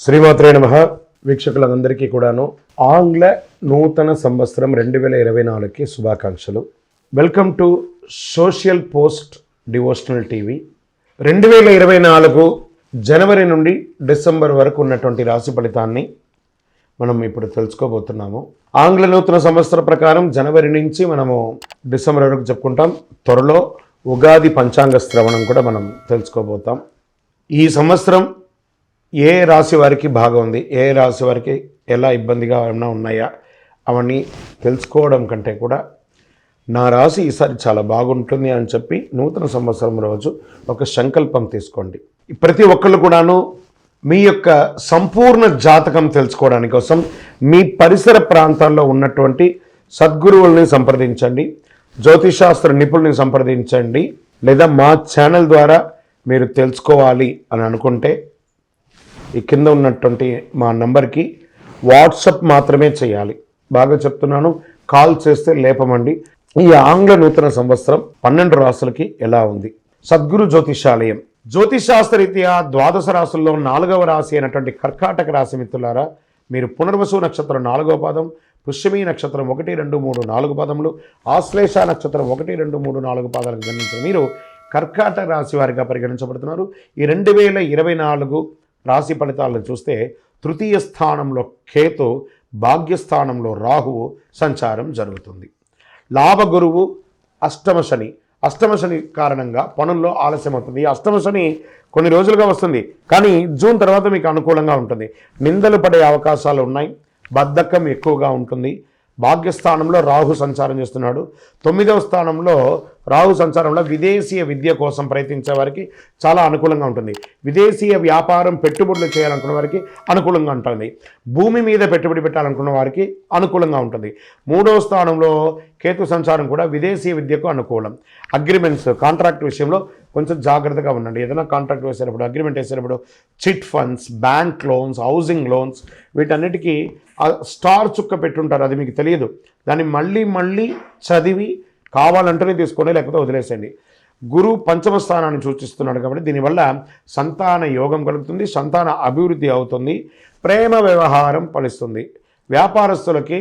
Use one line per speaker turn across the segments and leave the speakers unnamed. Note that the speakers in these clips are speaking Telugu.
శ్రీమాత్రే నమః. వీక్షకులందరికీ కూడాను ఆంగ్ల నూతన సంవత్సరం 2024కి శుభాకాంక్షలు. Welcome to social post devotional TV. 2024 జనవరి నుండి డిసెంబర్ వరకు ఉన్నటువంటి రాశి ఫలితాన్ని మనం ఇప్పుడు తెలుసుకోబోతున్నాము. ఆంగ్ల నూతన సంవత్సర ప్రకారం జనవరి నుంచి మనము డిసెంబర్ వరకు చెప్పుకుంటాం. త్వరలో ఉగాది పంచాంగ శ్రవణం కూడా మనం తెలుసుకోబోతాం. ఈ సంవత్సరం ఏ రాశి వారికి బాగా ఉంది, ఏ రాశి వారికి ఎలా ఇబ్బందిగా ఏమైనా ఉన్నాయా అవన్నీ తెలుసుకోవడం కంటే కూడా నా రాశి ఈసారి చాలా బాగుంటుంది అని చెప్పి నూతన సంవత్సరం రోజు ఒక సంకల్పం తీసుకోండి. ప్రతి ఒక్కళ్ళు కూడాను మీ యొక్క సంపూర్ణ జాతకం తెలుసుకోవడానికి కోసం మీ పరిసర ప్రాంతాల్లో ఉన్నటువంటి సద్గురువుల్ని సంప్రదించండి, జ్యోతిషాస్త్ర నిపుణుల్ని సంప్రదించండి, లేదా మా ఛానల్ ద్వారా మీరు తెలుసుకోవాలి అని అనుకుంటే ఈ కింద ఉన్నటువంటి మా నంబర్కి వాట్సప్ మాత్రమే చేయాలి. బాగా చెప్తున్నాను, కాల్ చేస్తే లేపమండి. ఈ ఆంగ్ల నూతన సంవత్సరం 12 రాశులకి ఎలా ఉంది? సద్గురు జ్యోతిషాలయం జ్యోతిషాస్త్రరీత్యా ద్వాదశ రాశుల్లో 4వ రాశి అయినటువంటి కర్కాటక రాశి మిత్రులారా, మీరు పునర్వసు నక్షత్రం 4వ పాదం, పుష్యమీ నక్షత్రం 1, 2, 3, 4 పాదములు, ఆశ్లేష నక్షత్రం 1, 2, 3, 4 పాదాలకు జన్మించిన మీరు కర్కాటక రాశి వారిగా పరిగణించబడుతున్నారు. ఈ 2024 రాశి ఫలితాలను చూస్తే తృతీయ స్థానంలో కేతు, భాగ్యస్థానంలో రాహువు సంచారం జరుగుతుంది. లాభగురువు అష్టమ శని కారణంగా పనుల్లో ఆలస్యం అవుతుంది. ఈ అష్టమ శని కొన్ని రోజులుగా వస్తుంది, కానీ జూన్ తర్వాత మీకు అనుకూలంగా ఉంటుంది. నిందలు పడే అవకాశాలు ఉన్నాయి, బద్ధకం ఎక్కువగా ఉంటుంది. భాగ్యస్థానంలో రాహు సంచారం చేస్తున్నాడు. 9వ స్థానంలో రాహు సంచారంలో విదేశీయ విద్య కోసం ప్రయత్నించే వారికి చాలా అనుకూలంగా ఉంటుంది. విదేశీయ వ్యాపారం పెట్టుబడులు చేయాలనుకున్న వారికి అనుకూలంగా ఉంటుంది. భూమి మీద పెట్టుబడి పెట్టాలనుకున్న వారికి అనుకూలంగా ఉంటుంది. 3వ స్థానంలో కేతు సంచారం కూడా విదేశీయ విద్యకు అనుకూలం. అగ్రిమెంట్స్, కాంట్రాక్ట్ విషయంలో కొంచెం జాగ్రత్తగా ఉండండి. ఏదైనా కాంట్రాక్ట్ వేసేటప్పుడు, అగ్రిమెంట్ వేసేటప్పుడు chit funds, bank loans, housing loans, వీటన్నిటికీ స్టార్ చుక్క పెట్టుంటారు, అది మీకు తెలియదు. దాన్ని మళ్ళీ చదివి కావాలంటేనే తీసుకోండి, లేకపోతే వదిలేసేయండి. గురువు పంచమ స్థానాన్ని సూచిస్తున్నాడు కాబట్టి దీనివల్ల సంతాన యోగం కలుగుతుంది, సంతాన అభివృద్ధి అవుతుంది, ప్రేమ వ్యవహారం ఫలిస్తుంది, వ్యాపారస్తులకి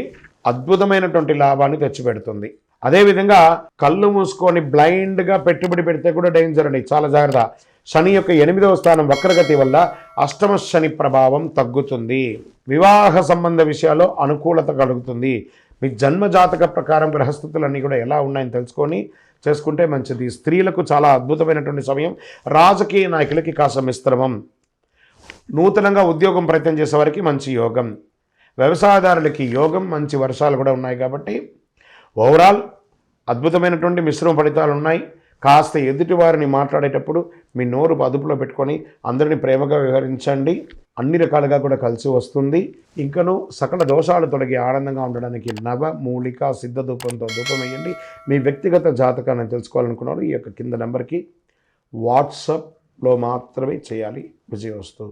అద్భుతమైనటువంటి లాభాన్ని తెచ్చిపెడుతుంది. అదేవిధంగా కళ్ళు మూసుకొని బ్లైండ్గా పెట్టుబడి పెడితే కూడా డేంజర్ అండి, చాలా జాగ్రత్త. శని యొక్క 8వ స్థానం వక్రగతి వల్ల అష్టమ శని ప్రభావం తగ్గుతుంది. వివాహ సంబంధ విషయాల్లో అనుకూలత కలుగుతుంది. మీ జన్మజాతక ప్రకారం గ్రహస్థితులన్నీ కూడా ఎలా ఉన్నాయని తెలుసుకొని చేసుకుంటే మంచిది. స్త్రీలకు చాలా అద్భుతమైనటువంటి సమయం. రాజకీయ నాయకులకి కాస్త మిశ్రమం. నూతనంగా ఉద్యోగం ప్రయత్నం చేసే వారికి మంచి యోగం. వ్యవసాయదారులకి యోగం, మంచి వర్షాలు కూడా ఉన్నాయి. కాబట్టి ఓవరాల్ అద్భుతమైనటువంటి మిశ్రమ ఫలితాలు ఉన్నాయి. కాస్త ఎదుటి వారిని మాట్లాడేటప్పుడు మీ నోరు అదుపులో పెట్టుకొని అందరినీ ప్రేమగా వ్యవహరించండి. అన్ని రకాలుగా కూడా కలిసి వస్తుంది. ఇంకనూ సకల దోషాలు తొలగి ఆనందంగా ఉండడానికి నవమూలిక సిద్ధ ధూపంతో ధూపం వేయండి. మీ వ్యక్తిగత జాతకాన్ని తెలుసుకోవాలనుకున్నారు ఈ యొక్క కింద నెంబర్కి వాట్సాప్లో మాత్రమే చేయాలి. విజయవస్తు.